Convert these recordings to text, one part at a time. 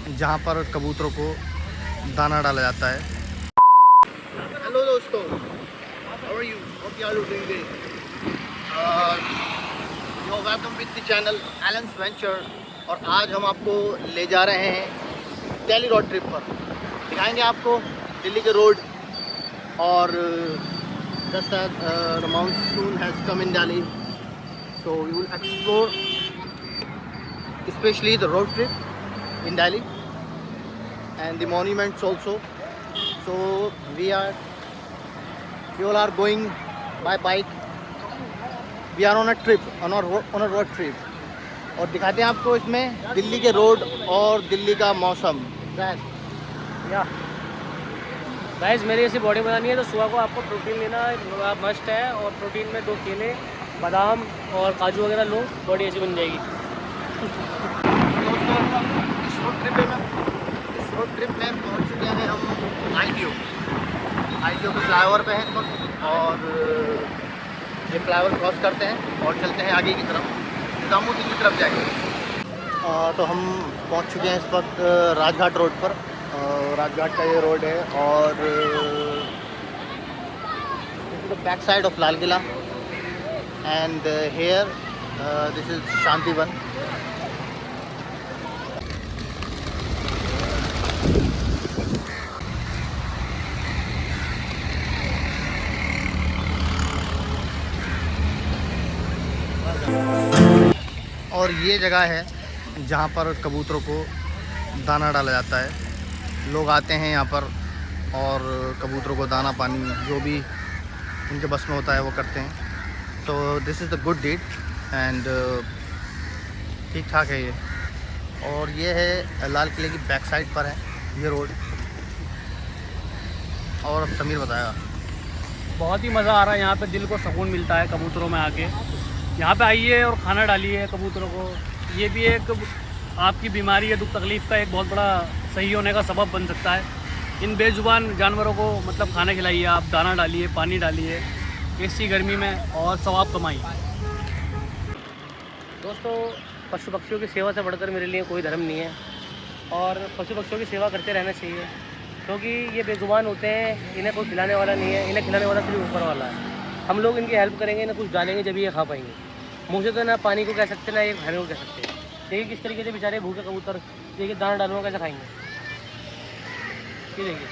जहाँ पर कबूतरों को दाना डाला जाता है। हेलो दोस्तों, how are you? Hope you are doing great. You welcome with the channel Allen's Venture. और आज हम आपको ले जा रहे हैं दिल्ली रोड ट्रिप पर। दिखाएंगे आपको दिल्ली के रोड और just as the monsoon has come in Delhi, so we will explore especially the road trip in Delhi and the monuments also. So we all are going by bike. We are on a trip, on a road trip. और दिखाते हैं आपको इसमें दिल्ली के road और दिल्ली का मौसम। या गाइस, मेरी ऐसी बॉडी बनानी है तो सुबह को आपको प्रोटीन लेना मस्ट है। और प्रोटीन में 2 केले, बादाम और काजू वगैरह लो, बॉडी ऐसी बन जाएगी। दोस्तों, इस रोड ट्रिप में पहुंच चुके हैं हम आईटीओ के फ्लाईओवर पे हैं इस वक्त। और ये फ्लाईओवर क्रॉस करते हैं और चलते हैं आगे की तरफ, निज़ामुद्दीन की तरफ जाएंगे। तो हम पहुंच चुके हैं इस वक्त राजघाट रोड पर। राजघाट का ये रोड है और back side of Lal Qila and here this is Shantivan. और ये जगह है जहाँ पर कबूतरों को दाना डाला जाता है। लोग आते हैं यहाँ पर और कबूतरों को दाना पानी जो भी उनके बस में होता है वो करते हैं। तो this is the good deed and ठीक ठाक है ये। और ये है लाल किले की बैक साइड पर है ये रोड। और अब समीर बताएगा। बहुत ही मज़ा आ रहा है यहाँ पे, दिल को सुकून मिलता है कबूतरों में आके। यहाँ पे आइए और खाना डालिए कबूतरों को। ये भी एक आपकी बीमारी या दुख तकलीफ़ का एक बहुत बड़ा सही होने का सबब बन सकता है। इन बेजुबान जानवरों को मतलब खाना खिलाइए, आप दाना डालिए, पानी डालिए ऐसी गर्मी में और सवाब कमाइए। दोस्तों, पशु पक्षियों की सेवा से बढ़कर मेरे लिए कोई धर्म नहीं है। और पशु पक्षियों की सेवा करते रहना चाहिए, क्योंकि ये बेजुबान होते हैं, इन्हें कोई खिलाने वाला नहीं है। इन्हें खिलाने वाला सिर्फ ऊपर वाला है। हम लोग इनकी हेल्प करेंगे, इन्हें कुछ डालेंगे जब ये खा पाएंगे। मुँह से तो ना पानी को कह सकते ना ये खाने को कह सकते हैं। देखिए किस तरीके से बेचारे भूखे कबूतर, देखिए दाना डालूंगा कैसे खाएंगे। ये देखिए,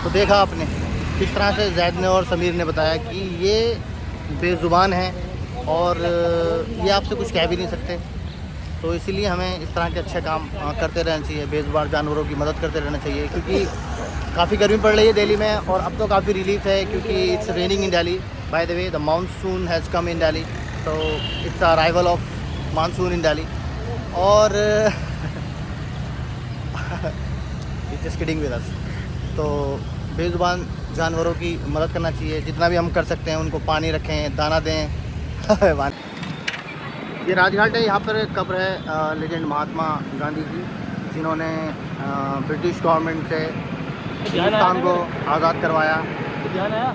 तो देखा आपने किस तरह से जैद ने और समीर ने बताया कि ये बेज़ुबान हैं और ये आपसे कुछ कह भी नहीं सकते। तो इसीलिए हमें इस तरह के अच्छे काम करते रहना चाहिए, बेज़ुबान जानवरों की मदद करते रहना चाहिए। क्योंकि काफ़ी गर्मी पड़ रही है दिल्ली में और अब तो काफ़ी रिलीफ है क्योंकि it's raining in Delhi. By the way, the monsoon has come in Delhi, so it's arrival of monsoon in Delhi. और जस्ट किडिंग विद अस। तो बेज़ुबान जानवरों की मदद करना चाहिए, जितना भी हम कर सकते हैं उनको पानी रखें, दाना दें। ये राजघाट है, यहाँ पर एक कब्र है लेजेंड महात्मा गांधी की, जिन्होंने ब्रिटिश गवर्नमेंट से हिंदुस्तान को आज़ाद करवाया। ध्यान आया।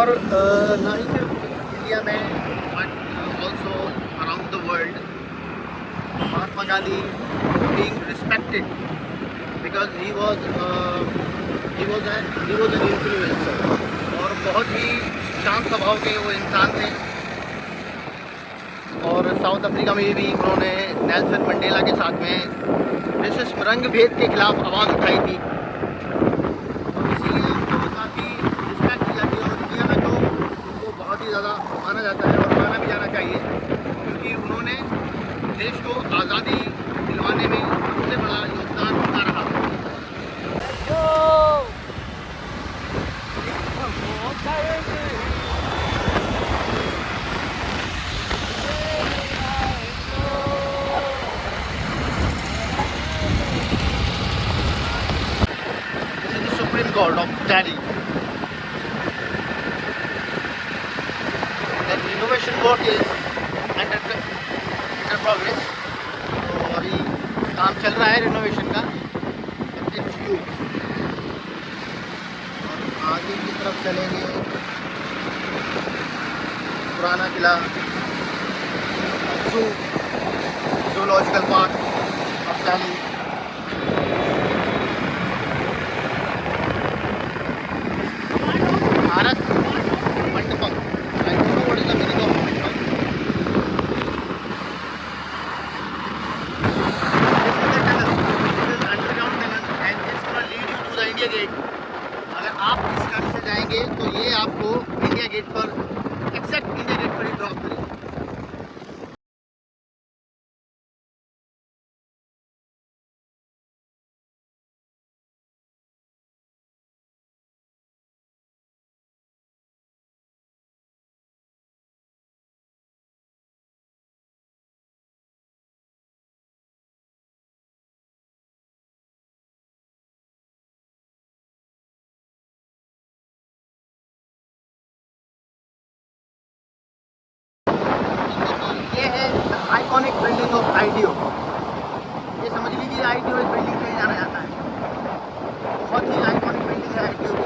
और ना ही सिर्फ इंडिया में but also around the world, Mahatma Gandhi being respected because he was an influencer। और बहुत ही शांत स्वभाव के वो इंसान थे। और साउथ अफ्रीका में भी उन्होंने नेल्सन मंडेला के साथ में रेसिस्ट रंग भेद के खिलाफ आवाज़ उठाई थी। तो इसीलिए उनको काफ़ी रिस्पेक्ट की जाती है और इंडिया में तो उनको बहुत ही ज़्यादा माना जाता है और माना भी जाना चाहिए, क्योंकि उन्होंने देश को आज़ादी दिलवाने में सबसे बड़ा योगदान उनका रहा। This is the Supreme Court of Delhi. The renovation work is under progress। तो अभी काम चल रहा है रिनोवेशन का। और आगे की तरफ चलेंगे, पुराना किला जू zoological park of Delhi. Bharat Mandapam, I don't know what is the meaning of Mandapam. This is underground tunnel and it's gonna lead you to the India Gate. अगर आप इस रास्ते से जाएंगे तो ये आपको इंडिया गेट पर, एक्जैक्ट इंडिया गेट पर ही ड्रॉप करेगा। ये है आइकॉनिक बिल्डिंग ऑफ आईडीओ। ये समझ लीजिए आईडीओ इस बिल्डिंग से ही जाना जाता है। बहुत ही आइकॉनिक बिल्डिंग है आईडीओ की।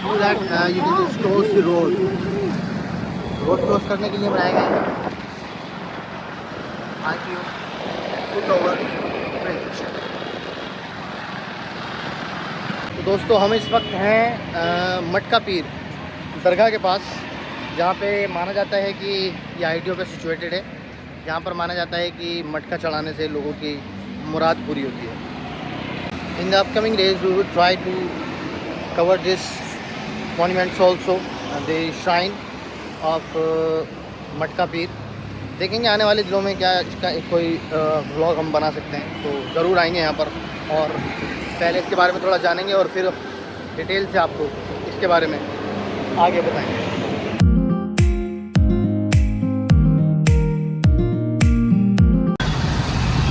Through that you can just cross the road. Road cross करने के लिए बनाया गया है आईडीओ फुटओवर ब्रिज। तो दोस्तों हम इस वक्त हैं मटका पीर दरगाह के पास, जहाँ पे माना जाता है कि ये आईडीओ पे सिचुएटेड है, जहाँ पर माना जाता है कि मटका चढ़ाने से लोगों की मुराद पूरी होती है। In the upcoming days we will try to cover this monuments also, the shrine of मटका पीर। देखेंगे आने वाले दिनों में क्या इसका एक कोई व्लॉग हम बना सकते हैं, तो ज़रूर आएंगे यहाँ पर और पहले इसके बारे में थोड़ा जानेंगे और फिर डिटेल से आपको इसके बारे में आगे बताएंगे।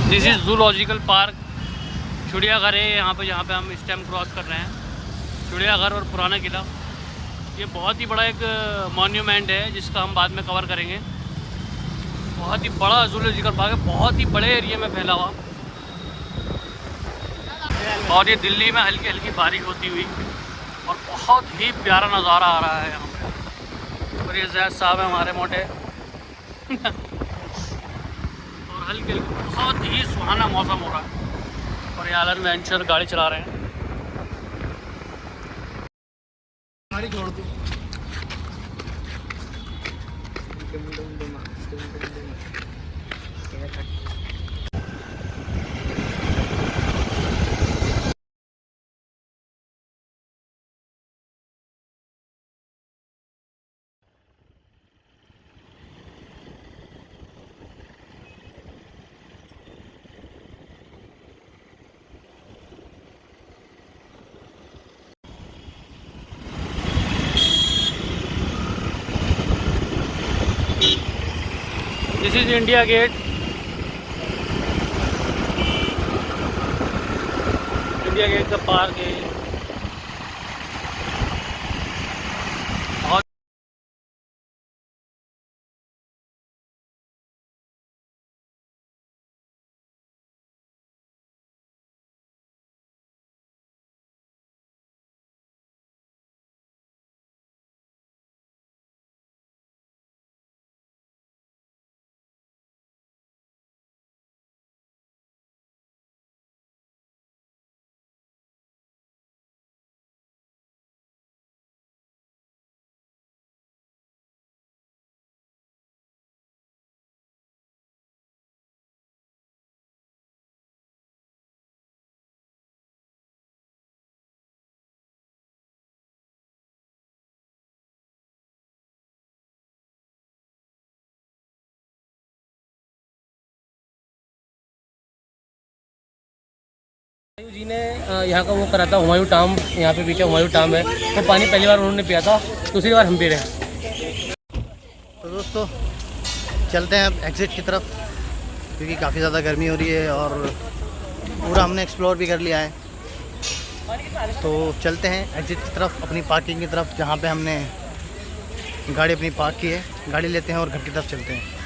दिस इज़ जूलॉजिकल पार्क, चिड़ियाघर है यहाँ पे, जहाँ पे हम इस टाइम क्रॉस कर रहे हैं। चिड़ियाघर और पुराना किला, ये बहुत ही बड़ा एक मॉन्यूमेंट है जिसका हम बाद में कवर करेंगे। बहुत ही बड़ा जूलॉजिकल पार्क है, बहुत ही बड़े एरिया में फैला हुआ, और ये दिल्ली में हल्की हल्की बारिश होती हुई और बहुत ही प्यारा नज़ारा आ रहा है यहाँ पे। और ये जैद साहब है हमारे मोटे और हल्की हल्की बहुत ही सुहाना मौसम हो रहा है, और ये आलन वेंचर गाड़ी चला रहे हैं। छोड़ दो। This is India Gate. India Gate का पार्क है। बहुत हुमायूं जी ने यहाँ का वो करा था, हुमायूं टाम, यहाँ पे पीछे हुमायूं टाम है। तो पानी पहली बार उन्होंने पिया था, दूसरी बार हम पी रहे हैं। दोस्तों चलते हैं अब एग्ज़िट की तरफ, क्योंकि काफ़ी ज़्यादा गर्मी हो रही है और पूरा हमने एक्सप्लोर भी कर लिया है। तो चलते हैं एग्ज़िट की तरफ, अपनी पार्किंग की तरफ, जहाँ पे हमने गाड़ी अपनी पार्क की है। गाड़ी लेते हैं और घर की तरफ चलते हैं।